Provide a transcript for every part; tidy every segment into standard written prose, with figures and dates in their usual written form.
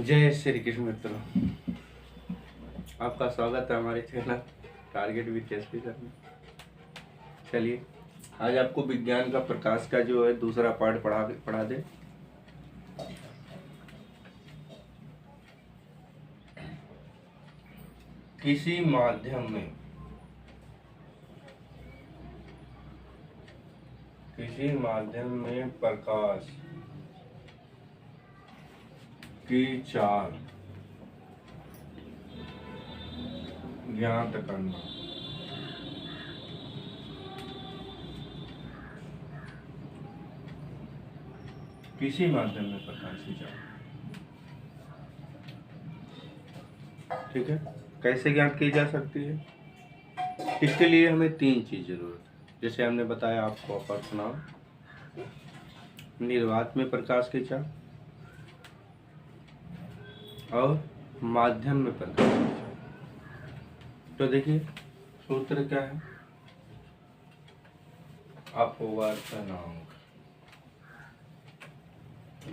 जय श्री कृष्ण मित्रों, आपका स्वागत है हमारे channel target with SP sir में। चलिए आज आपको विज्ञान का प्रकाश का जो है दूसरा पार्ट पढ़ा दे। किसी माध्यम में प्रकाश की चाल ज्ञात करना। किसी माध्यम में प्रकाश की चाल, ठीक है, कैसे ज्ञात की जा सकती है? इसके लिए हमें तीन चीज जरूरत है। जैसे हमने बताया आपको अपवर्तनांक, निर्वात में प्रकाश की चाल और माध्यम में प्रकाश की चाल। तो देखिए सूत्र क्या है? अपवर्तनांक।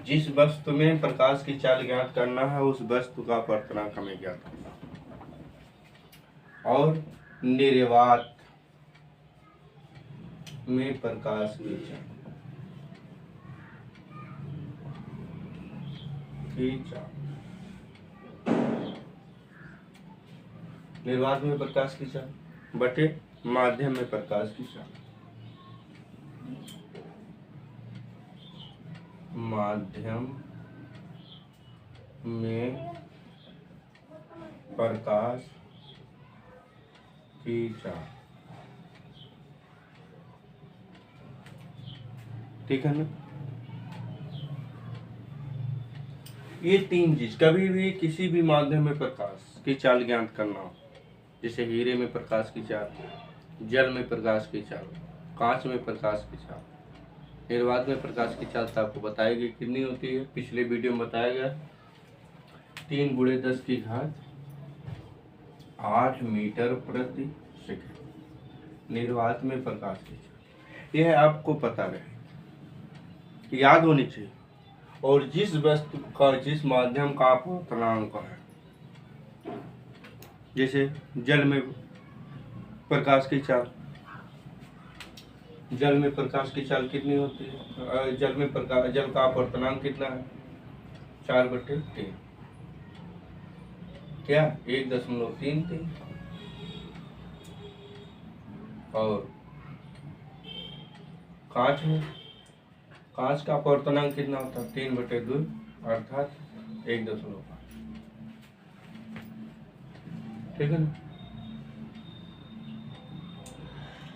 जिस वस्तु में प्रकाश की चाल ज्ञात करना है उस वस्तु का अपवर्तनांक हमें ज्ञात करना है। और निर्वात में प्रकाश की चाल निर्वात में प्रकाश की चाल बटे माध्यम में प्रकाश की चाल। माध्यम में प्रकाश की चाल, ठीक है ना? ये तीन चीज, कभी भी किसी भी माध्यम में प्रकाश की चाल ज्ञात करना हो, जैसे हीरे में प्रकाश की चाल, जल में प्रकाश की चाल, कांच में प्रकाश की चाल, निर्वात में प्रकाश की चाल तो आपको बताएगी कितनी होती है। पिछले वीडियो में बताया गया 3 × 10⁸ मीटर प्रति सेकंड निर्वात में प्रकाश की चाल। यह आपको पता रहे, याद होनी चाहिए। और जिस वस्तु का, जिस माध्यम का अपवर्तनांक है, जैसे जल में प्रकाश की चाल, जल में प्रकाश की चाल कितनी होती है? जल का अपवर्तनांक कितना है? 4/3। क्या? 1.33। और कांच का अपवर्तनांक कितना होता है? 3/2 अर्थात 1.5। ठीक है ना?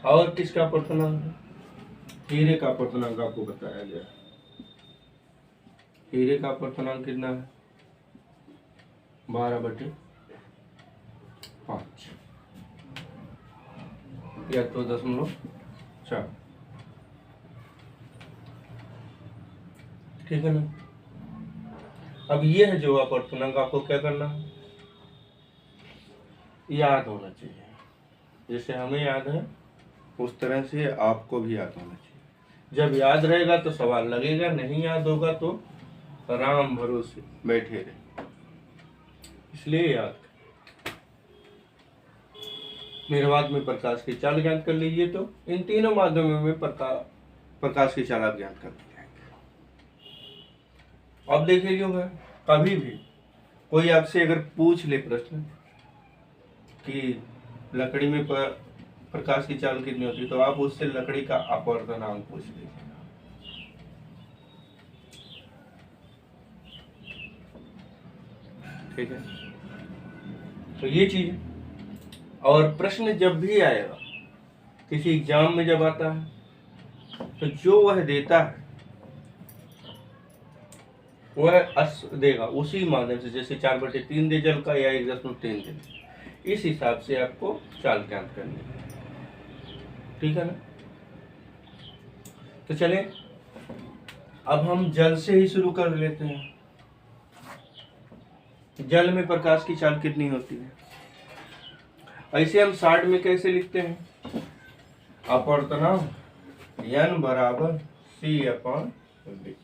और किसका अपवर्तनांक है? हीरे का अपवर्तनांक आपको बताया गया। हीरे का अपवर्तनांक कितना है? 12/5 या 2.4। ठीक है ना? अब ये है जो अपवर्तनांक, आपको क्या करना है? याद होना चाहिए। जैसे हमें याद है उस तरह से आपको भी याद होना चाहिए। जब याद रहेगा तो सवाल लगेगा, नहीं याद होगा तो राम भरोसे बैठे रहे। इसलिए याद, निर्वात में प्रकाश की चाल ज्ञात कर लीजिए तो इन तीनों माध्यमों में प्रकाश की चाल आप ज्ञात कर जाएंगे। अब देखिए जो है, कभी भी कोई आपसे अगर पूछ ले प्रश्न कि लकड़ी में प्रकाश की चाल कितनी होती है, तो आप उससे लकड़ी का अपवर्तनांक पूछ लीजिए। ठीक है, तो ये चीज है। और प्रश्न जब भी आएगा किसी एग्जाम में, जब आता है तो जो वह देता है वह देगा उसी माध्यम से। जैसे 4/3 दे जल का या 1.3 दे, इस हिसाब से आपको चाल ज्ञात करनी है। ठीक है ना? तो चले अब हम जल से ही शुरू कर लेते हैं। जल में प्रकाश की चाल कितनी होती है? ऐसे हम शॉर्ट में कैसे लिखते हैं? अपवर्तनांक n = c/v।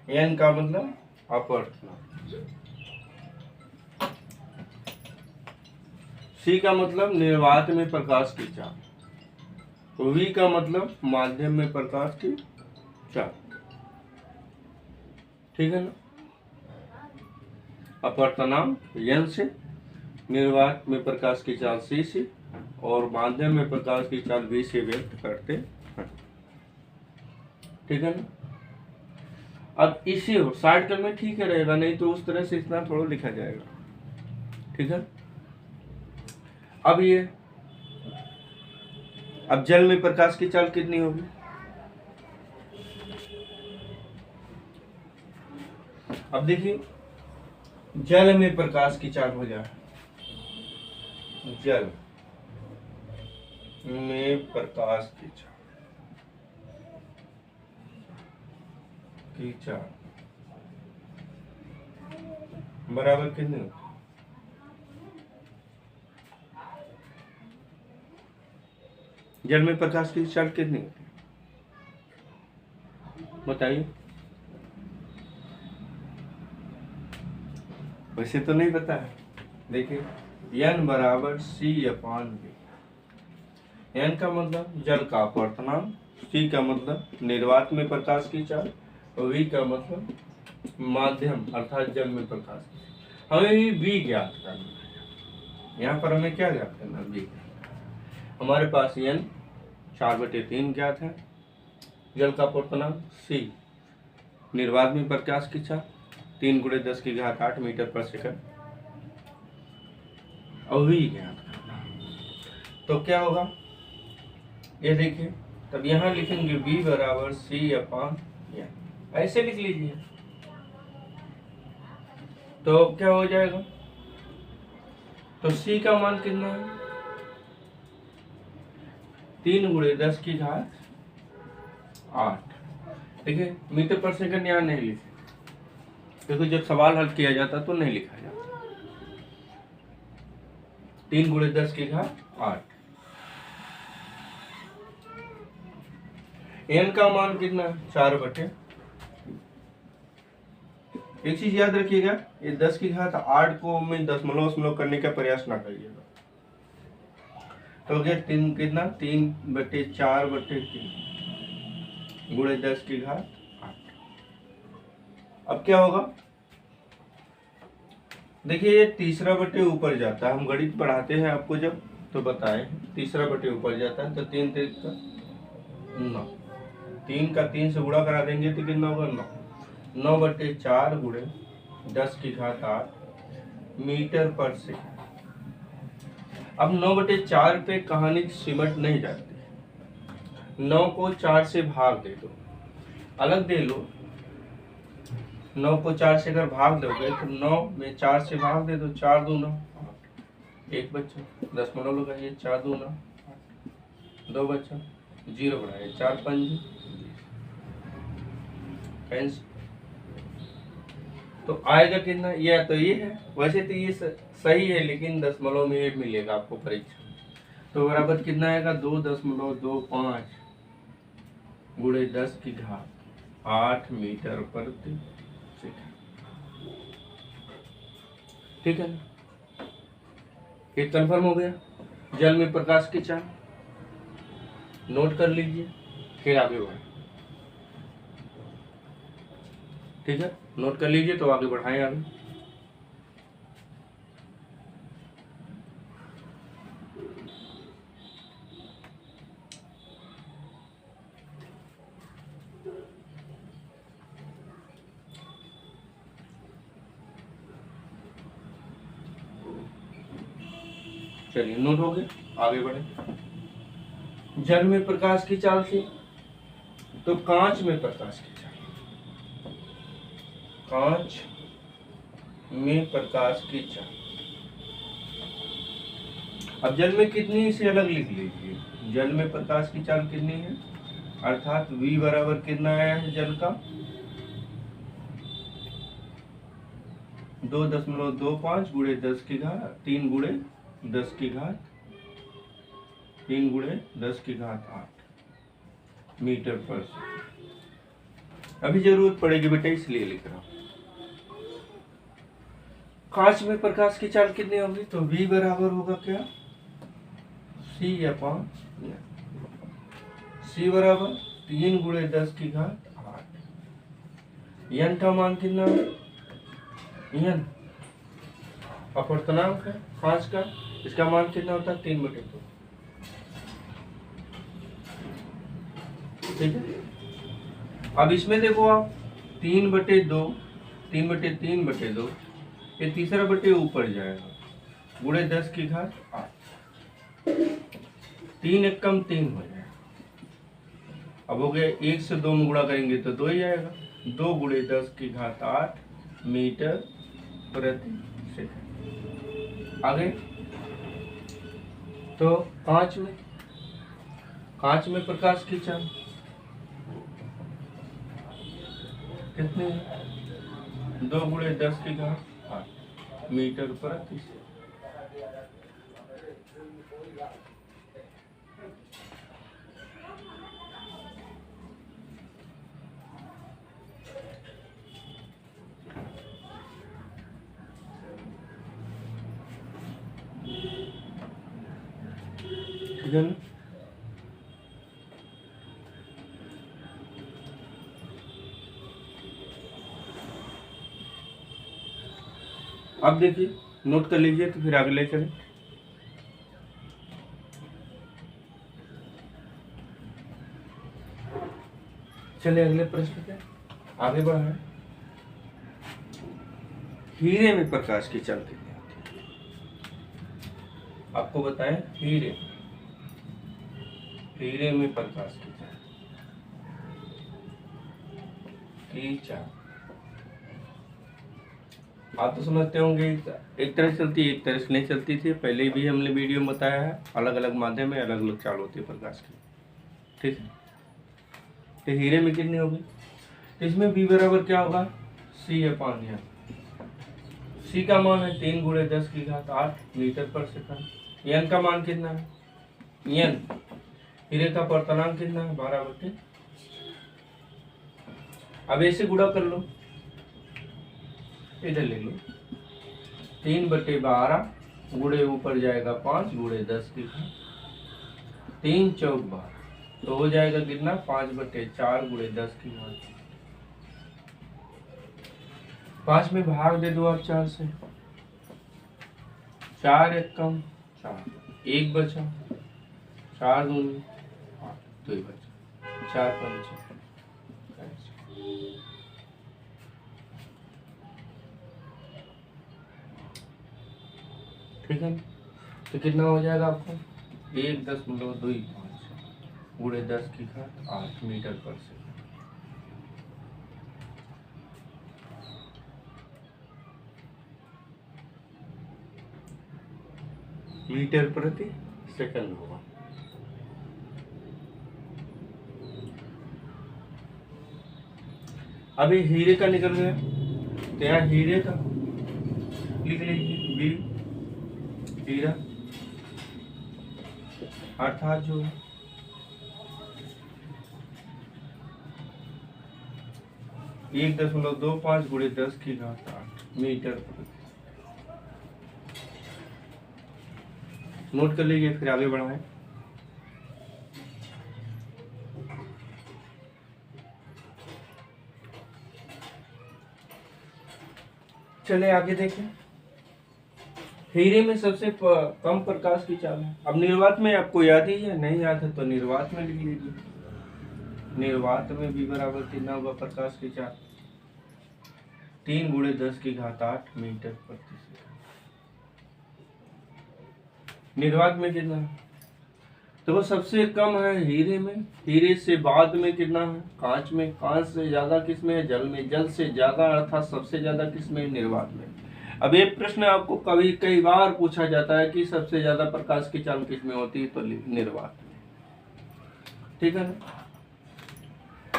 n का मतलब अपवर्तनांक, सी का मतलब निर्वात में प्रकाश की चाल, वी का मतलब माध्यम में प्रकाश की चाल। ठीक है ना। अपवर्तनांक एन से, निर्वात में प्रकाश की चाल सी से, और माध्यम में प्रकाश की चाल वी से व्यक्त करते हैं। ठीक है ना। अब इसी हो साइड कल में ठीक है रहेगा, नहीं तो उस तरह से इतना थोड़ा लिखा जाएगा। ठीक है। अब ये, अब जल में प्रकाश की चाल कितनी होगी? अब देखिए, जल में प्रकाश की चाल हो जाए, जल में प्रकाश की चाल बराबर कितनी होगी? जल में प्रकाश की चाल कितनी होती है बताइए। वैसे तो नहीं पता है। देखिए, n बराबर c अपान v। n का मतलब जल का अपवर्तनांक, c का मतलब निर्वात में प्रकाश की चाल, और v का मतलब माध्यम अर्थात जल में प्रकाश की चाल। हमें भी v ज्ञात करना है। यहाँ पर हमें क्या ज्ञात करना है? v। हमारे पास n 4/3 ज्ञात है, जल का अपवर्तनांक c, निर्वात में प्रकाश की चाल 3 × 10⁸ मीटर पर सेकंड, और v ज्ञात करना। तो क्या होगा ये देखिए, तब यहाँ लिखेंगे v बराबर c अपान n, ऐसे लिख लीजिए। तो क्या हो जाएगा? तो c का मान कितना है? 3 × 10⁸। देखिए, मीटर पर सेकंड यहाँ नहीं लिखे, क्योंकि जब सवाल हल किया जाता तो नहीं लिखा जाता। 3 × 10⁸। n का मान कितना है? 4/। एक चीज याद रखिएगा, ये 10⁸ को में दशमलव करने का प्रयास ना करिएगा। तो क्या 3 कितना? 3/4/3 × 10⁸। अब क्या होगा? देखिए, ये तीसरा बटे ऊपर जाता है। हम गणित पढ़ाते हैं आपको जब, तो बताएं, तीसरा बटे ऊपर जाता है। तो 3 3 का 9, 3 का 3 से गुणा करा देंगे तो कितना होगा? 9। 9/4 × 10⁸ मीटर पर सेकंड। अब 9/4 पे कहानी सिमट नहीं जाती। 9 को 4 से भाग दे दो, अलग दे लो। 9 को 4 से अगर भाग दोगे तो 9 में 4 से भाग दे दो, 4 दूना 8, 1 बच्चा, दशमलव लगाइए, 4 दूना 8, 2 बच्चा, 0 बढ़ाइए, 4 5 कैंसिल। तो आएगा कितना? यह तो ये है। वैसे तो ये सही है, लेकिन दशमलव में ये मिलेगा आपको परीक्षा। तो बराबर कितना आएगा? 2.25 × 10⁸ मीटर प्रति सेकंड। ठीक है ना। ये कंफर्म हो गया। जल में प्रकाश की चाल नोट कर लीजिए, फिर आगे बढ़े। ठीक है, नोट कर लीजिए तो आगे बढ़ाएं आगे। चलिए, नोट हो गए, आगे बढ़े। जल में प्रकाश की चाल से, तो कांच में प्रकाश की चाल, कांच में प्रकाश की चाल। अब जल में कितनी से अलग लिख लीजिए। जल में प्रकाश की चाल कितनी है? अर्थात v बराबर कितना आया है जल का? 2.25 × 10⁸ मीटर पर सेकंड। अभी जरूरत पड़ेगी बेटा, इसलिए लिख रहा हूं। कांच में प्रकाश की चाल कितनी होगी? तो V बराबर होगा क्या? C अपॉन C बराबर 3 गुणे 10 की घात 8। n का मान कितना है? n अपवर्तनांक है कांच का, इसका मान कितना होता है? 3/2। ठीक है। अब इसमें देखो आप 3/2, 3/3/2, ये तीसरा बटे ऊपर जाएगा, गुणे 10 की घात 8। 3 एक कम 3 हो जाएगा। अब हो गया 1 से 2 में गुणा करेंगे तो 2 ही आएगा। 2 गुणे 10 की घात 8 मीटर प्रति सेकंड। आगे तो कांच में प्रकाश की चाल कितनी है? 2 गुणे 10 की घात 8 मीटर प्रति सेकंड। ठीक है ना? अब देखिए, नोट कर लीजिए तो फिर आगे ले चलें। चलिए अगले प्रश्न पे आगे बढ़ाएं। हीरे में प्रकाश की चाल कितनी होती है? आपको बताएं, हीरे में प्रकाश की चाल आप तो समझते होंगे, एक तरह से चलती है, एक तरह से नहीं चलती थी। पहले भी हमने वीडियो में बताया है, अलग अलग माध्यम में अलग अलग चाल होती है प्रकाश की। ठीक है। तो हीरे में कितनी होगी? इसमें V बराबर क्या होगा? C upon n। C का मान है 3 गुणे 10 की घात 8 मीटर पर सेकंड। n का मान कितना है? n हीरे का अपवर्तनांक कितना है? 12/। अब ऐसे गुणा कर लो, इधर ले लो, 3/12 गुणे ऊपर जाएगा 5 गुणे 10 की घात 3 चौक 12, तो हो जाएगा कितना? 5/4 गुणे 10 की घात। 5 में भाग दे दो आप 4 से, 4 एक कम 4, 1 बचा, 4 दूनी 8, 2 बचा, 4 5। ठीक है। तो कितना हो जाएगा आपको? 1.25 गुणे 10 की घात 8 मीटर पर सेकंड। मीटर प्रति सेकंड होगा। अभी हीरे का निकल गया, तो यहाँ हीरे का लिख लीजिए, बी हीरा अर्थात जो 1.25 गुणे 10 की घात 8 मीटर प्रति। नोट कर लीजिए, फिर आगे बढ़ाएं। चले आगे देखें। हीरे में सबसे कम प्रकाश की चाल है। अब निर्वात में आपको याद ही है, नहीं याद है तो निर्वात में लिख लीजिए। निर्वात में भी बराबर कितना होगा प्रकाश की चाल? 3 गुणे 10 की घात 8 मीटर प्रति सेकंड। निर्वात में कितना है? तो वो सबसे कम है हीरे में। हीरे से बाद में कितना है? कांच में। कांच से ज्यादा किस में है? जल में। जल से ज्यादा अर्थात सबसे ज्यादा किस में? निर्वात में। अब ये प्रश्न आपको कई बार पूछा जाता है कि सबसे ज्यादा प्रकाश की चाल किस में होती है? तो निर्वात में। ठीक है ना?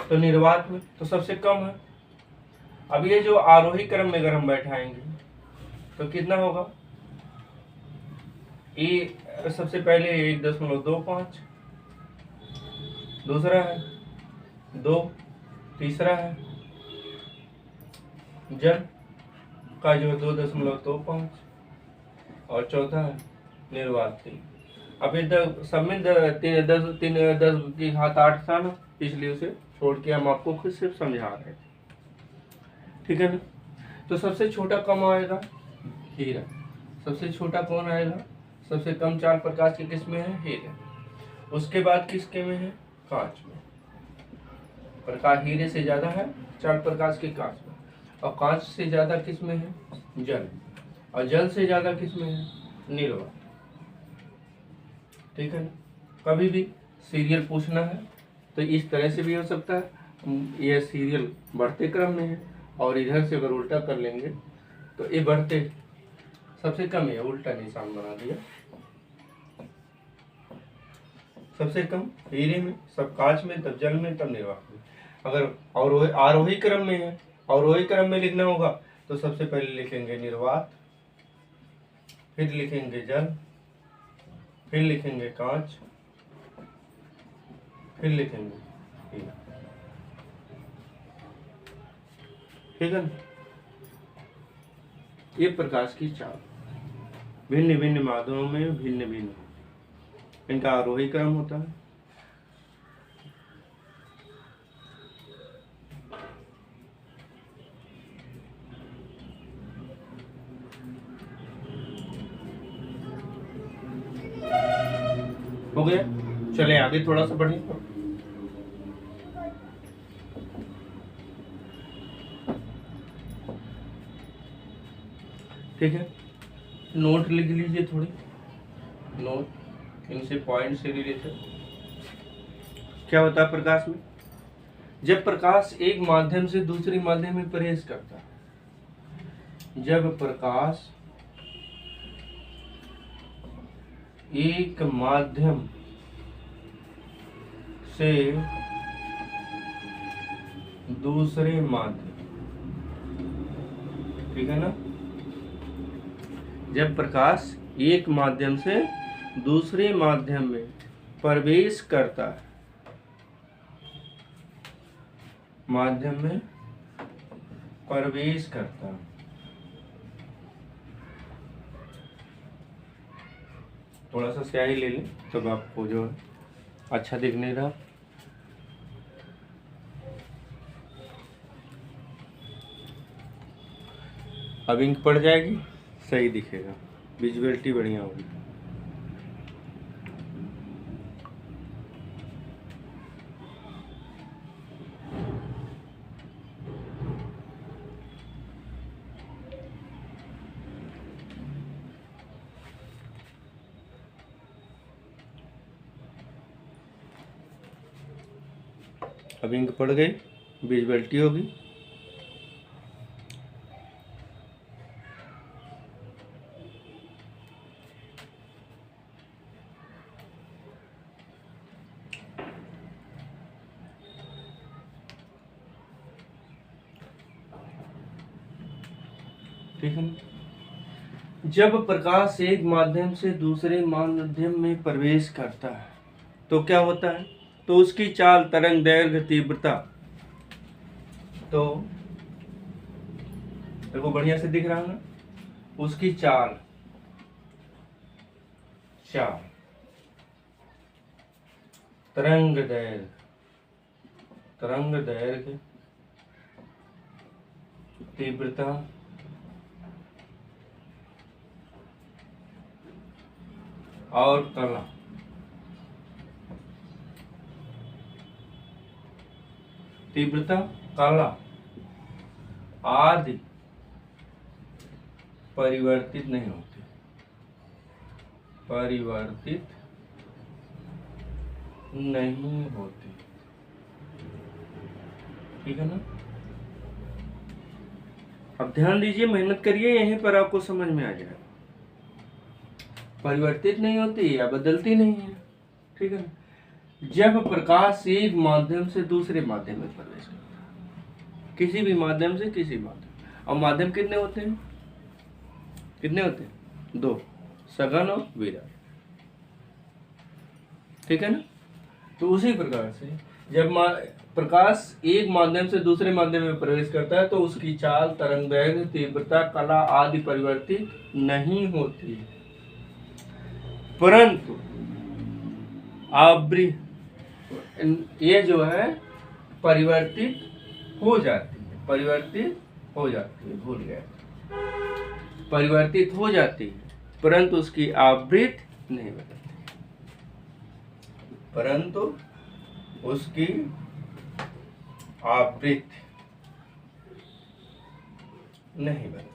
तो निर्वात में तो सबसे कम है। अब ये जो आरोही क्रम में अगर हम बैठाएंगे तो कितना होगा? ये सबसे पहले 1.25, दूसरा है 2, तीसरा है जल, का जो 2.25 और चौथा है निर्वात 3। अब ये सब में 10 की घात 8 था ना, इसलिए उसे छोड़ के हम आपको खुद सिर्फ समझा रहे थे, ठीक है ना। तो सबसे छोटा कम आएगा हीरा, सबसे छोटा कौन आएगा, सबसे कम 4 प्रकाश के किस में है, हीरे। उसके बाद किसके में है, कांच में। प्रकाश हीरे से ज्यादा है 4 प्रकाश के कांच में, और कांच से ज्यादा किस में है, जल, और जल से ज्यादा किस में है, निर्वात, ठीक है ना। कभी भी सीरियल पूछना है तो इस तरह से भी हो सकता है, यह सीरियल बढ़ते क्रम में है, और इधर से अगर उल्टा कर लेंगे तो ये बढ़ते सबसे कम है, उल्टा निशान बना दिया, सबसे कम हीरे में, सब कांच में, तब जल में, तब निर्वात में। अगर और आरोही क्रम में है, अवरोही क्रम में लिखना होगा तो सबसे पहले लिखेंगे निर्वात, फिर लिखेंगे जल, फिर लिखेंगे कांच, फिर लिखेंगे हीरा, ठीक है ना। ये प्रकाश की चाल भिन्न भिन्न माध्यमों में भिन्न भिन्न, इनका आरोही क्रम होता है। हो गया, चले आगे थोड़ा सा बढ़िए। ठीक है, नोट लिख लीजिए थोड़ी, नोट इनसे पॉइंट से रिलेटेड। क्या होता है प्रकाश में, जब प्रकाश एक माध्यम से दूसरे माध्यम में प्रवेश करता है, जब प्रकाश एक माध्यम से दूसरे माध्यम, ठीक है ना, जब प्रकाश एक माध्यम से दूसरे माध्यम में प्रवेश करता है, माध्यम में प्रवेश करता है, थोड़ा सा स्याही ले लें तब आपको जो है अच्छा दिखने रहा। अब इंक पड़ जाएगी, सही दिखेगा, विजुअलिटी बढ़िया होगी। अब इंक पड़ गई, विजुअलिटी होगी। ठीक है ना, जब प्रकाश एक माध्यम से दूसरे माध्यम में प्रवेश करता है तो क्या होता है, तो उसकी चाल, तरंग दैर्घ्य, तीव्रता, तो देखो बढ़िया से दिख रहा है ना, उसकी चाल, तरंग दैर्घ्य, तीव्रता और कला, तीव्रता, कला आदि परिवर्तित नहीं होती, परिवर्तित नहीं होती, ठीक है ना। अब ध्यान दीजिए, मेहनत करिए, यहीं पर आपको समझ में आ जाएगा। परिवर्तित नहीं होती या बदलती नहीं है, ठीक है ना। जब प्रकाश एक माध्यम से दूसरे माध्यम में प्रवेश करता है, किसी भी माध्यम से किसी माध्यम, और माध्यम कितने होते हैं, कितने होते हैं, 2, सघन और विरल, ठीक है ना। तो उसी प्रकार से जब प्रकाश एक माध्यम से दूसरे माध्यम में प्रवेश करता है तो उसकी चाल, तरंग दैर्घ्य, तीव्रता, कला आदि परिवर्तित नहीं होती है, परंतु ये जो है परिवर्तित हो जाती है, भूल गया, परिवर्तित हो जाती है, परंतु उसकी आवृत्ति नहीं बदलती, परंतु उसकी आवृत्ति नहीं बदलती।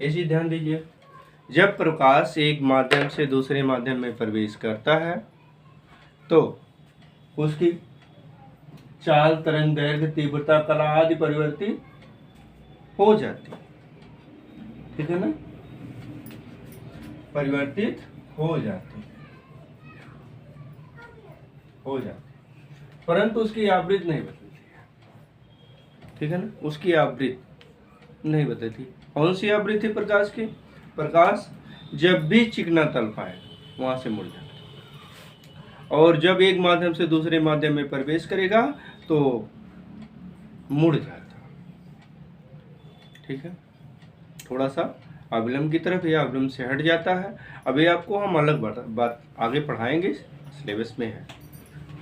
इसी ध्यान दीजिए, जब प्रकाश एक माध्यम से दूसरे माध्यम में प्रवेश करता है तो उसकी चाल, तरंग दैर्घ्य, तीव्रता, कला आदि परिवर्तित हो जाती है, ठीक है ना, परिवर्तित हो जाती है, परंतु उसकी आवृत्ति नहीं बदलती है, ठीक है ना, उसकी आवृत्ति नहीं बदलती। कौन सी आवृत्ति प्रकाश की? प्रकाश जब भी चिकना तल पाए वहां से मुड़ जाता है, और जब एक माध्यम से दूसरे माध्यम में प्रवेश करेगा तो मुड़ जाता, ठीक है, थोड़ा सा अविलंब की तरफ या अविलंब से हट जाता है। अब ये आपको हम अलग बात आगे पढ़ाएंगे, सिलेबस में है,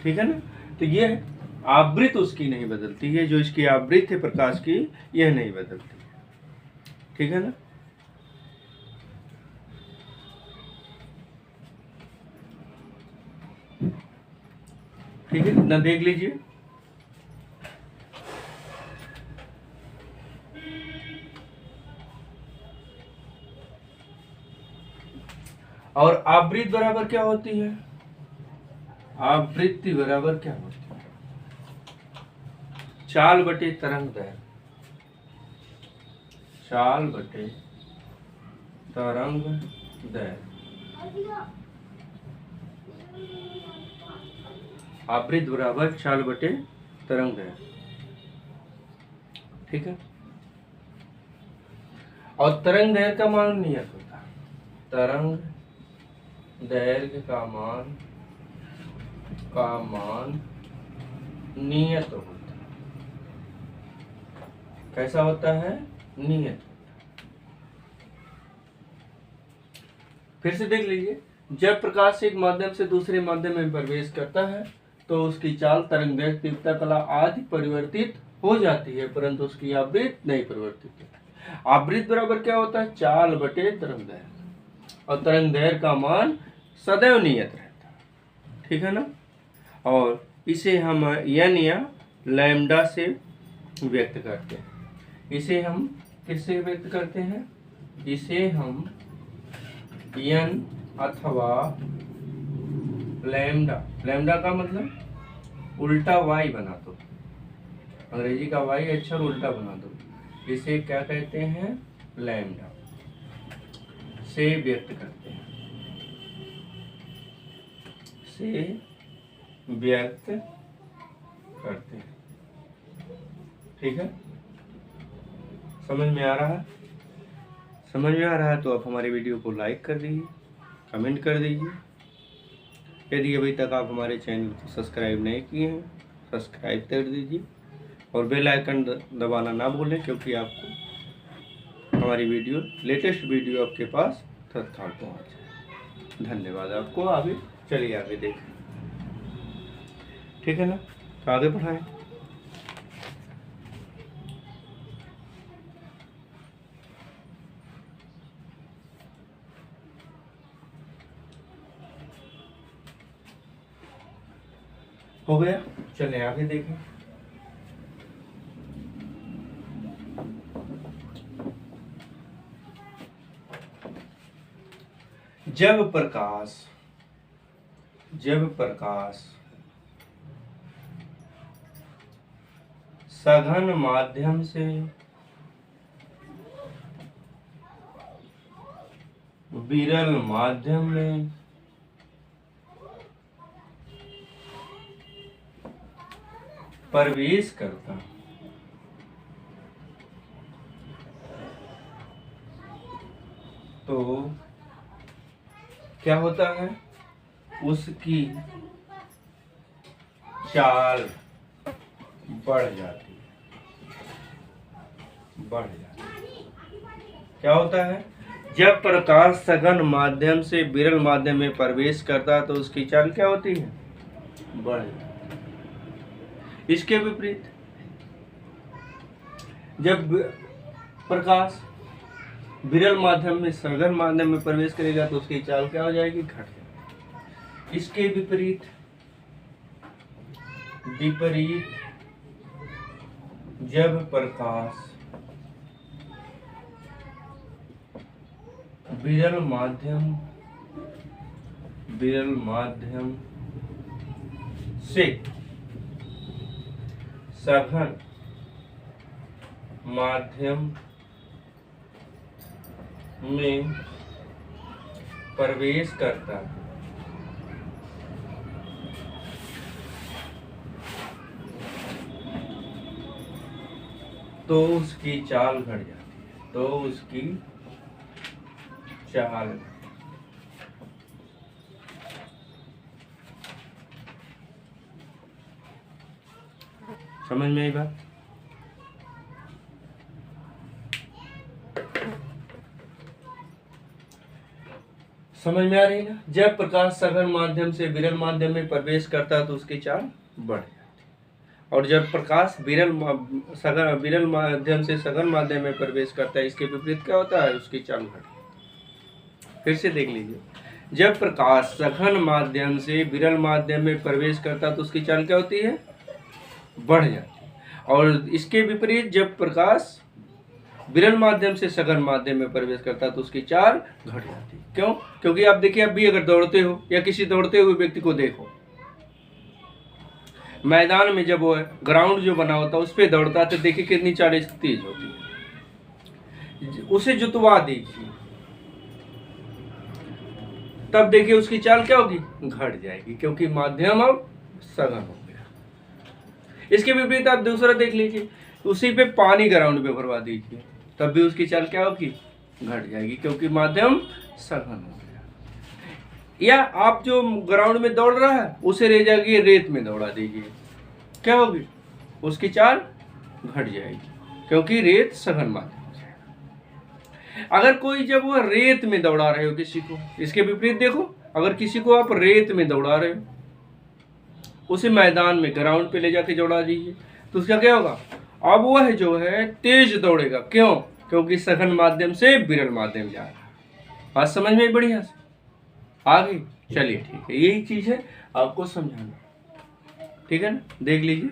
ठीक है ना। तो ये आवृत्ति उसकी नहीं बदलती है, जो इसकी आवृत्ति है प्रकाश की यह नहीं बदलती है, ठीक है ना। ठीक है ना, देख लीजिए, और आवृत्ति बराबर क्या होती है? आवृत्ति बराबर क्या होती है? चाल बटे तरंग दैर्घ्य, चाल बटे तरंग दैर्घ्य। आवृत्ति बराबर चाल बटे तरंग दैर्घ्य, ठीक है। और तरंग दैर्घ्य का मान नियत होता है, तरंग दैर्घ्य का मान नियत होता है। कैसा होता है? नियत। फिर से देख लीजिए, जब प्रकाश एक माध्यम से दूसरे माध्यम में प्रवेश करता है तो उसकी चाल, तरंग दैर्घ्य, तीव्रता, कला आदि परिवर्तित हो जाती है, परंतु उसकी आवृत्ति नहीं परिवर्तित होती। आवृत्ति बराबर क्या होता है? चाल बटे तरंग दैर्घ्य, और तरंग दैर्घ्य का मान सदैव नियत रहता है, ठीक है ना। और इसे हम एन या लैम्डा से व्यक्त करते हैं। इसे हम किससे व्यक्त करते हैं? इसे हम एन अथवा लैम्डा, लैम्डा का मतलब उल्टा वाई बना दो, अंग्रेजी का वाई अक्षर उल्टा बना दो, इसे क्या कहते हैं? लैम्डा से व्यक्त करते हैं, ठीक है। समझ में आ रहा है? समझ में आ रहा है तो आप हमारे वीडियो को लाइक कर दीजिए, कमेंट कर दीजिए। यदि अभी तक आप हमारे चैनल को सब्सक्राइब नहीं किए हैं, सब्सक्राइब कर दीजिए और बेल आइकन दबाना ना भूलें, क्योंकि आपको हमारी वीडियो, लेटेस्ट वीडियो आपके पास तत्काल पहुँचे। धन्यवाद आपको। आगे चलिए आगे देखें, ठीक है ना, तो आगे बढ़ाएं। हो गया, चलें आगे देखें। जब प्रकाश सघन माध्यम से विरल माध्यम में प्रवेश करता तो क्या होता है, उसकी चाल बढ़ जाती है। क्या होता है, जब प्रकाश सघन माध्यम से विरल माध्यम में प्रवेश करता है तो उसकी चाल क्या होती है, बढ़ जाती है। इसके विपरीत जब प्रकाश विरल माध्यम में सघन माध्यम में प्रवेश करेगा तो उसकी चाल क्या हो जाएगी, घट जाएगी। इसके विपरीत जब प्रकाश विरल माध्यम से सघन माध्यम में प्रवेश करता है तो उसकी चाल घट जाती है, तो उसकी चाल समझ में आई बात। समझ में आ रही है ना। जब प्रकाश सघन माध्यम से विरल माध्यम में प्रवेश करता है तो उसकी चाल बढ़ जाती है, और जब प्रकाश विरल माध्यम से सघन माध्यम में प्रवेश करता है इसके विपरीत क्या होता है, उसकी चाल घट। फिर से देख लीजिए, जब प्रकाश सघन माध्यम से विरल माध्यम में प्रवेश करता है तो उसकी चाल क्या होती है, बढ़ जाती है, और इसके विपरीत जब प्रकाश विरल माध्यम से सघन माध्यम में प्रवेश करता है तो उसकी चाल घट जाती है। क्यों? क्योंकि आप देखिए, अब भी अगर दौड़ते हो या किसी दौड़ते हुए व्यक्ति को देखो, मैदान में जब वो ग्राउंड जो बना होता है उस पर दौड़ता है तो देखिए कितनी चाल तेज होती है। उसे जुतवा दीजिए तब देखिए उसकी चाल क्या होगी, घट जाएगी, क्योंकि माध्यम अब सघन हो गया। इसके विपरीत आप दूसरा देख लीजिए, उसी पे पानी ग्राउंड पे भरवा दीजिए तब भी उसकी चाल क्या होगी, घट जाएगी, क्योंकि माध्यम सघन हो गया। या आप जो ग्राउंड में दौड़ रहा है उसे ले जाके रेत में दौड़ा दीजिए, क्या होगी, उसकी चाल घट जाएगी, क्योंकि रेत सघन माध्यम। अगर कोई जब वो रेत में दौड़ा रहे हो किसी को, इसके विपरीत देखो, अगर किसी को आप रेत में दौड़ा रहे हो उसे मैदान में ग्राउंड पे ले जाके दौड़ा दीजिए तो उसका क्या होगा, अब वह जो है तेज दौड़ेगा। क्यों? क्योंकि सघन माध्यम से विरल माध्यम जा रहा है। बात समझ में बढ़िया से आगे। चलिए ठीक है, यही चीज है आपको समझाना, ठीक है ना। देख लीजिए,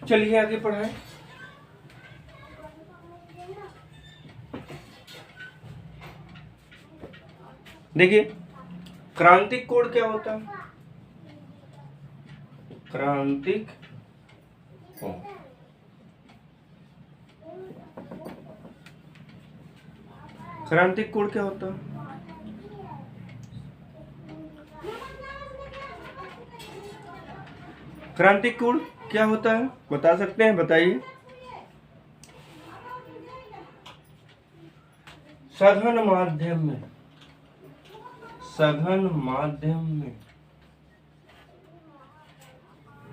चलिए आगे पढ़ाएं। देखिए, क्रांतिक कोण क्या होता है, क्रांतिक कोण, क्रांतिक कोण क्या होता है, क्रांतिक कोण क्या होता है, बता सकते हैं, बताइए। सघन माध्यम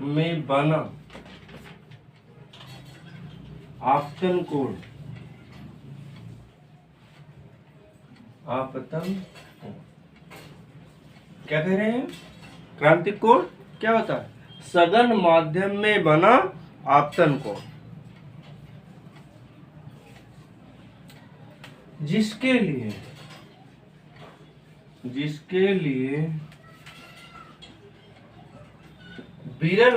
में बना आपतन कोण, क्या कह रहे हैं, क्रांतिक कोण क्या होता है, सघन माध्यम में बना आपतन कोण, जिसके लिए विरल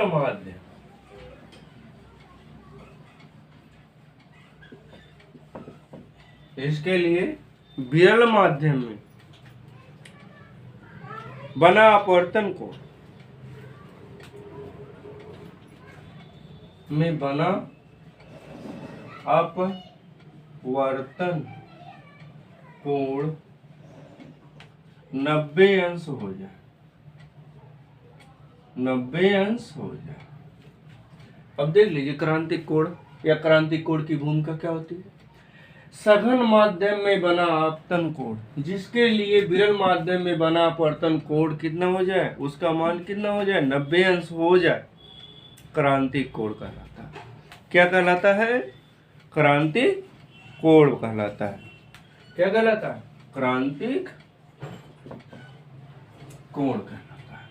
माध्यम में बना अपवर्तन कोण में बना अपवर्तन वर्तन कोण 90 अंश हो जाए, 90 अंश हो जाए। अब देख लीजिए क्रांतिक कोण या क्रांतिक कोण की भूमिका क्या होती है। सघन माध्यम में बना आपतन कोण जिसके लिए विरल माध्यम में बना अपवर्तन कोण कितना हो जाए, उसका मान कितना हो जाए, 90 अंश हो जाए, क्रांतिक कोण कहलाता है। क्या कहलाता है, क्रांतिक कोण कहलाता है। क्या कहलाता है, क्रांतिक कोण कहलाता है,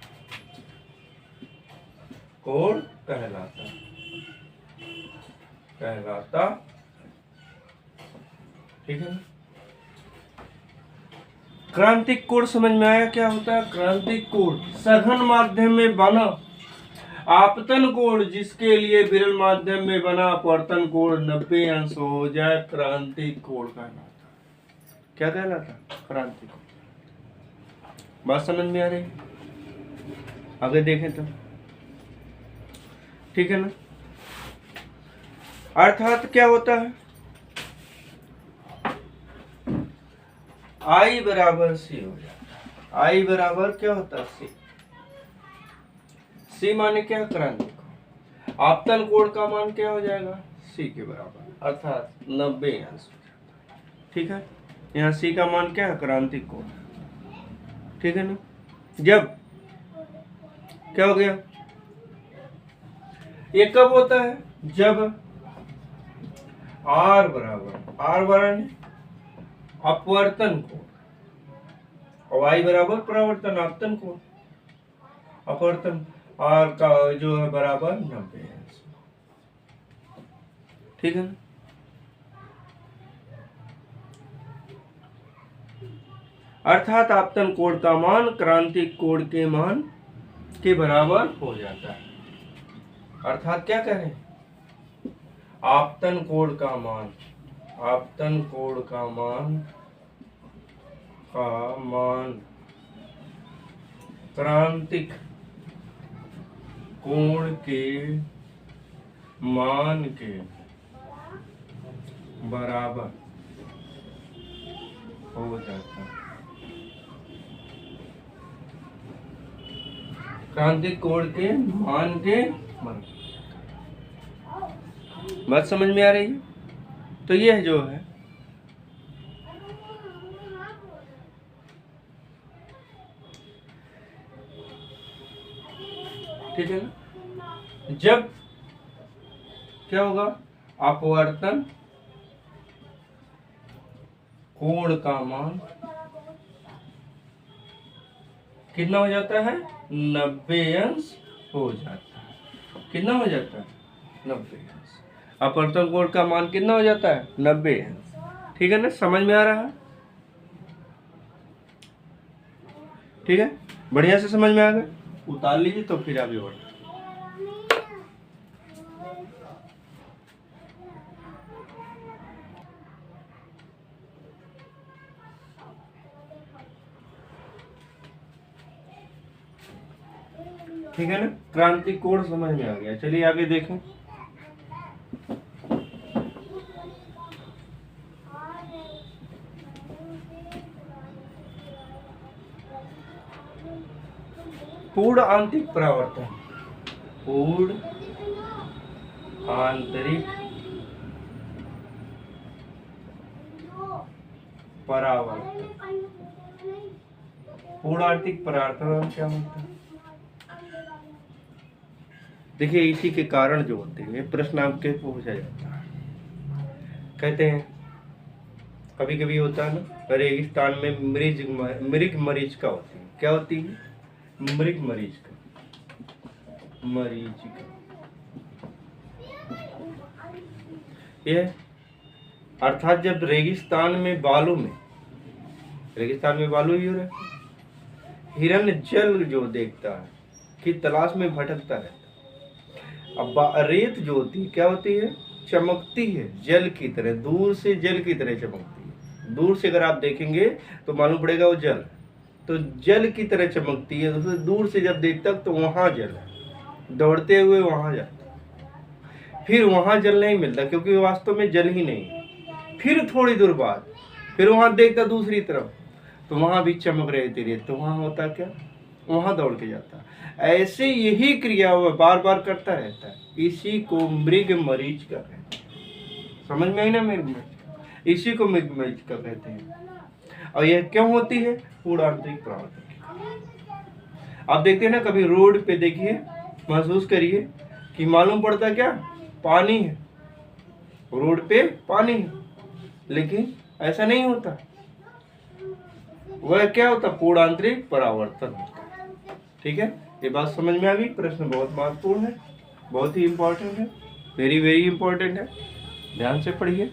कोण कहलाता कहलाता ठीक है ना। क्रांतिक कोण समझ में आया क्या होता है। क्रांतिक कोण सघन माध्यम में बना आपतन कोण जिसके लिए विरल माध्यम में बना अपवर्तन कोण 90 अंश हो जाए, क्रांतिक कोण कहलाता। क्या कहलाता, क्रांतिक कोण। बात समझ में आ रही है, आगे देखें तो ठीक है ना। अर्थात क्या होता है, आई बराबर सी हो जाता है। आई बराबर क्या होता है, सी। सी माने क्या, क्रांतिक कोण। आपतन कोण का मान क्या हो जाएगा, सी के बराबर, अर्थात 90 अंश हो जाता है। ठीक है, यहाँ सी का मान क्या है, क्रांतिक कोण। ठीक है ना। जब क्या हो गया, ये कब होता है, जब आर बराबर अपवर्तन कोण और वाई बराबर परावर्तन आपतन कोण। अपवर्तन आर का जो है बराबर 90 अंश। ठीक है ना। अर्थात आपतन कोण का मान क्रांतिक कोण के मान के बराबर हो जाता है। अर्थात क्या कह रहे हैं, आपतन कोण का मान, आपतन कोण का मान क्रांतिक कोण के मान के बराबर हो जाता है। क्रांतिक कोण के मान के बराबर। बात समझ में आ रही है। तो यह जो है ठीक है ना। जब क्या होगा, अपवर्तन कोण का मान कितना हो जाता है, 90 अंश हो जाता है। कितना हो जाता है, 90 अंश। अपवर्तन कोण का मान कितना हो जाता है, 90 अंश। ठीक है ना, समझ में आ रहा है। ठीक है, बढ़िया से समझ में आ गया, उतार लीजिए तो फिर आगे बढ़। ठीक है ना, क्रांतिक कोण समझ में आ गया। चलिए आगे देखें। पूर्ण आंतरिक परावर्तन, पूर्ण आंतरिक परावर्तन। पूर्ण आंतरिक परावर्तन क्या होता है, देखिए इसी के कारण जो होते हैं प्रश्न आपके पूछा जाता है। कहते हैं कभी कभी होता है ना, रेगिस्तान में मृग मरीचिका होती है। क्या होती है, मृग मरीचिका, यह अर्थात जब रेगिस्तान में बालू ही हो रहा है, हिरन जल जो देखता है कि तलाश में भटकता रहता है। अब रेत जो होती है क्या होती है, चमकती है जल की तरह, दूर से जल की तरह चमकती है। दूर से अगर आप देखेंगे तो मालूम पड़ेगा वो जल, तो जल की तरह चमकती है। तो दूर से जब देखता तो वहां जल है, दौड़ते हुए वहां जाता, फिर वहां जल नहीं मिलता क्योंकि वास्तव में जल ही नहीं है। फिर थोड़ी दूर बाद फिर वहां देखता दूसरी तरफ, तो वहां भी चमक रही थी रेत, तो वहां होता क्या, वहां दौड़ के जाता। ऐसे यही क्रिया वह बार बार करता रहता है। इसी को मृग मरीच का कहते हैं। समझ में आई ना मृग मरीच, इसी को मृग मरीच का कहते हैं। और यह क्यों होती है, पूर्णांतरिक प्रवर्तन। आप देखते हैं ना, कभी रोड पे देखिए, महसूस करिए कि मालूम पड़ता क्या, पानी है, रोड पे पानी है, लेकिन ऐसा नहीं होता। वह क्या होता, पूर्णांतरिक परावर्तन होता। ठीक है, ये बात समझ में आ गई। प्रश्न बहुत महत्वपूर्ण है, बहुत ही इंपॉर्टेंट है, वेरी वेरी इंपॉर्टेंट है, ध्यान से पढ़िए।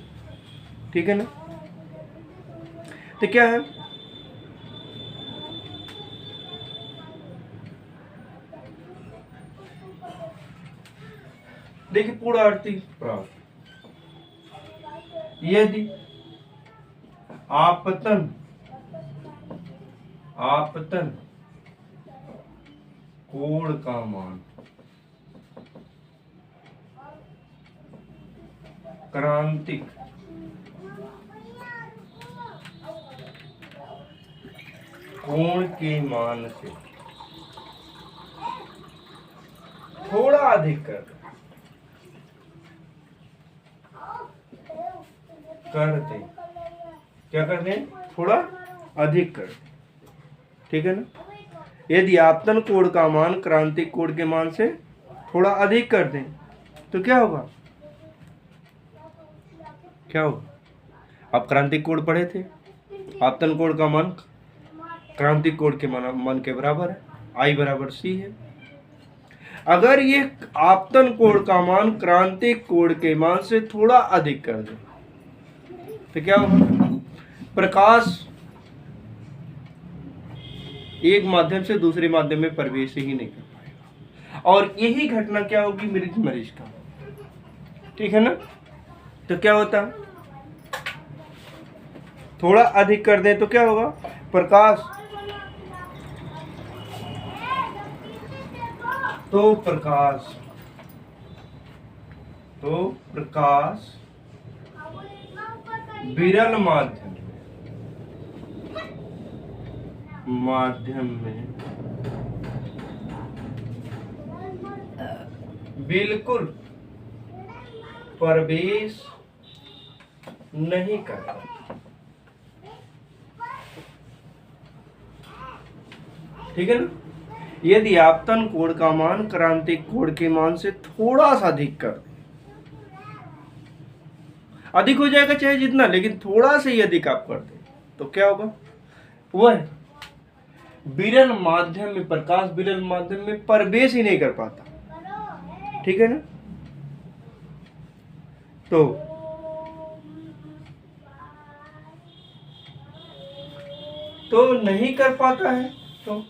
ठीक है ना, तो क्या है, देखिए पूर्णांतरिक परावर्तन, यदि आपतन कोण का मान क्रांतिक कोण के मान से थोड़ा अधिक कर दे, क्या कर दें, थोड़ा अधिक कर दें। ठीक है ना, यदि आपतन कोण का मान क्रांतिक कोण के मान से थोड़ा अधिक कर दें तो क्या होगा, क्या होगा। आप क्रांतिक कोण पढ़े थे, आपतन कोण का मान क्रांतिक कोण के मान के बराबर है, I बराबर C है। अगर ये आपतन कोण का मान क्रांतिक कोण के मान से थोड़ा अधिक कर दे तो क्या होगा, प्रकाश एक माध्यम से दूसरे माध्यम में प्रवेश ही नहीं कर पाएगा, और यही घटना क्या होगी, मृग मरीच का। ठीक है ना, तो क्या होता, थोड़ा अधिक कर दें तो क्या होगा, प्रकाश विरल माध्यम में बिल्कुल प्रवेश नहीं करता। ठीक है ना, यदि आपतन कोण का मान क्रांतिक कोण के मान से थोड़ा सा अधिक कर दे, अधिक हो जाएगा चाहे जितना, लेकिन थोड़ा सा ही अधिक आप कर दे तो क्या होगा, वह विरल माध्यम में, प्रकाश विरल माध्यम में प्रवेश ही नहीं कर पाता। ठीक है ना, तो नहीं कर पाता है, तो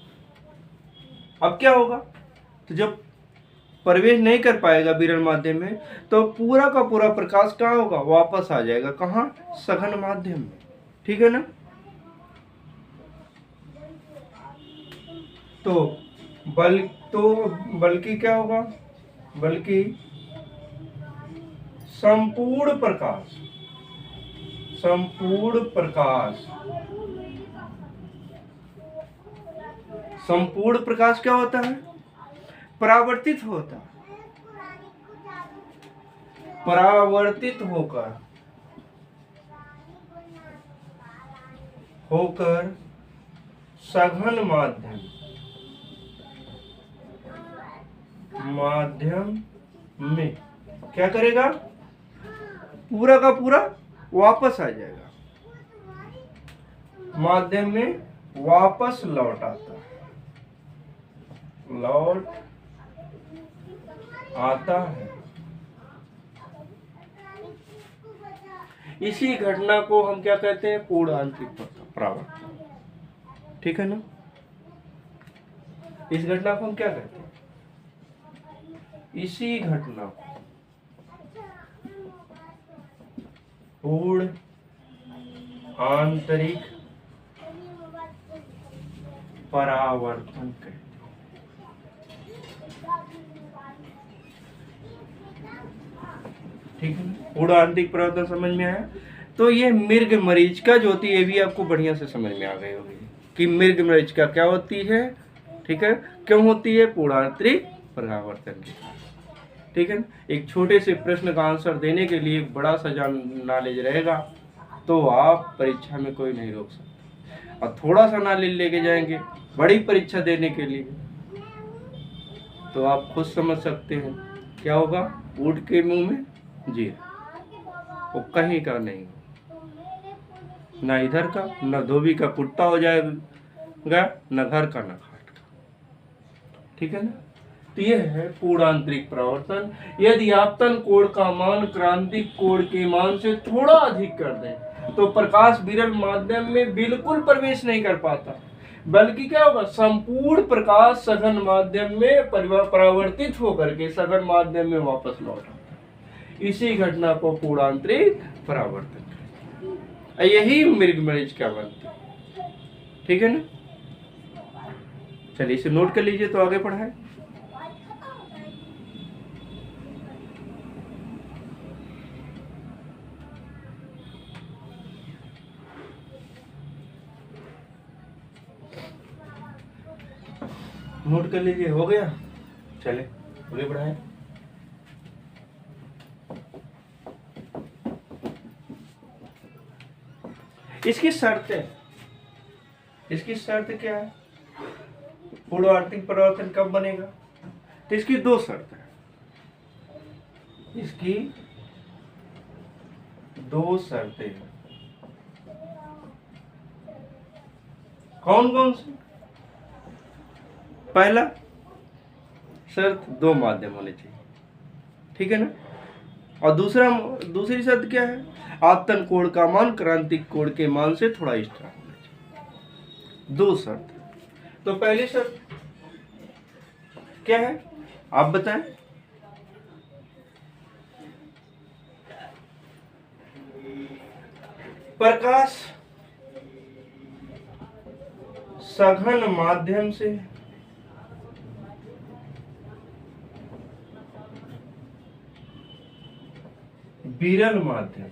अब क्या होगा, तो जब प्रवेश नहीं कर पाएगा विरल माध्यम में तो पूरा का पूरा प्रकाश कहाँ होगा, वापस आ जाएगा, कहाँ, सघन माध्यम में। ठीक है ना, तो बल्कि क्या होगा, बल्कि संपूर्ण प्रकाश क्या होता है, परावर्तित होकर सघन माध्यम में क्या करेगा, पूरा का पूरा वापस आ जाएगा, माध्यम में वापस लौट आता है। इसी घटना को हम क्या कहते हैं, पूर्णांतरिक परावर्तन। ठीक है ना, इस घटना को हम क्या कहते हैं, इसी घटना को पूर्ण आंतरिक परावर्तन कहते हैं। ठीक है, पूर्ण आंतरिक परावर्तन समझ में आया। तो ये मृग मरीचिका जो होती है, ये भी आपको बढ़िया से समझ में आ गई होगी कि मृग मरीचिका क्या होती है। ठीक है, क्यों होती है? पूर्णांतरिक परावर्तन के कारण। ठीक है, एक छोटे से प्रश्न का आंसर देने के लिए बड़ा सा नॉलेज रहेगा तो आप परीक्षा में कोई नहीं रोक सकता। और थोड़ा सा नॉलेज लेके जाएंगे बड़ी परीक्षा देने के लिए तो आप खुद समझ सकते हैं क्या होगा। ऊँट के मुंह में जीरा, वो कहीं का नहीं, ना इधर का, न धोबी का कुत्ता हो जाएगा, न घर का न घाट का। ठीक है ना। तो यह है पूर्णांतरिक परावर्तन। यदि आपतन कोण का मान क्रांतिक कोण के मान से थोड़ा अधिक कर दें तो प्रकाश विरल माध्यम में बिल्कुल प्रवेश नहीं कर पाता, बल्कि क्या होगा, संपूर्ण प्रकाश सघन माध्यम में परावर्तित होकर के सघन माध्यम में वापस लौट आता है। इसी घटना को पूर्णांतरिक परावर्तन, यही मृग मरीचिका बनती है। ठीक है ना। चलिए इसे नोट कर लीजिए तो आगे पढ़ाएं। नोट कर लीजिए, हो गया। चले आगे बढ़ाएं। इसकी शर्त क्या है? पूर्णांतरिक परावर्तन कब बनेगा? तो इसकी दो शर्त है। इसकी दो शर्तें हैं। कौन कौन सी? पहला शर्त, दो माध्यम होने चाहिए। ठीक है ना। और दूसरी शर्त क्या है? आपतन कोण का मान क्रांतिक कोण के मान से थोड़ा एक्स्ट्रा होना चाहिए। दो शर्त। तो पहली शर्त क्या है आप बताएं? प्रकाश सघन माध्यम से विरल माध्यम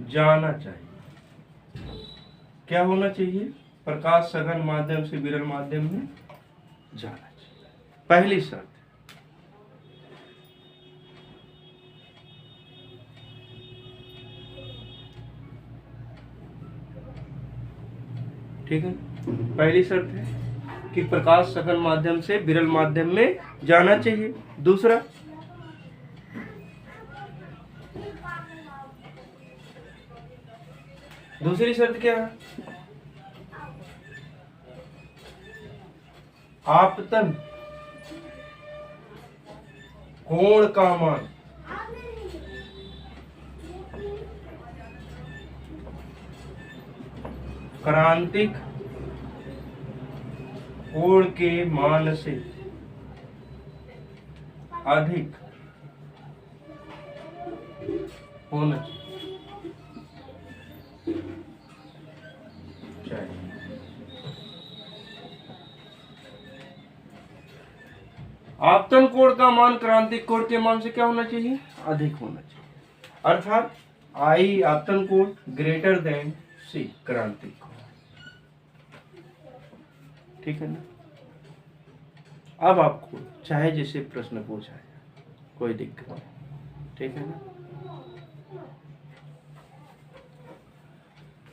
जाना चाहिए। क्या होना चाहिए? प्रकाश सघन माध्यम से विरल माध्यम में जाना चाहिए। पहली शर्त। ठीक है, पहली शर्त है कि प्रकाश सघन माध्यम से विरल माध्यम में जाना चाहिए। दूसरा, दूसरी शर्त क्या है? आपतन कोण का मान क्रांतिक कोण के मान से अधिक होना चाहिए। आपतन कोण का मान क्रांतिक कोण के मान से क्या होना चाहिए? अधिक होना चाहिए। अर्थात आई आपतन कोण ग्रेटर देन सी क्रांतिक कोण। ठीक है ना। अब आपको चाहे जैसे प्रश्न पूछा जाए कोई दिक्कत नहीं। ठीक है ना।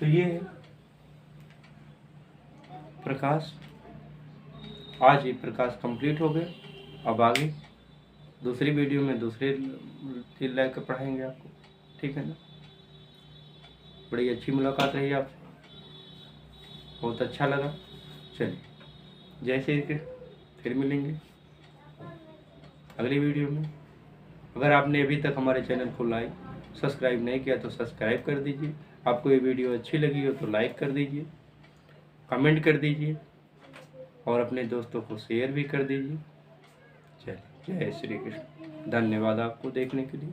तो ये है प्रकाश। आज ये प्रकाश कंप्लीट हो गए। अब आगे दूसरी वीडियो में दूसरे चीज लाकर पढ़ाएंगे आपको। ठीक है ना। बड़ी अच्छी मुलाकात रही आपसे, बहुत अच्छा लगा। चलिए जय श्री कृष्ण, फिर मिलेंगे अगली वीडियो में। अगर आपने अभी तक हमारे चैनल को लाइक सब्सक्राइब नहीं किया तो सब्सक्राइब कर दीजिए। आपको ये वीडियो अच्छी लगी हो तो लाइक कर दीजिए, कमेंट कर दीजिए और अपने दोस्तों को शेयर भी कर दीजिए। चलिए जय श्री कृष्ण। धन्यवाद आपको देखने के लिए।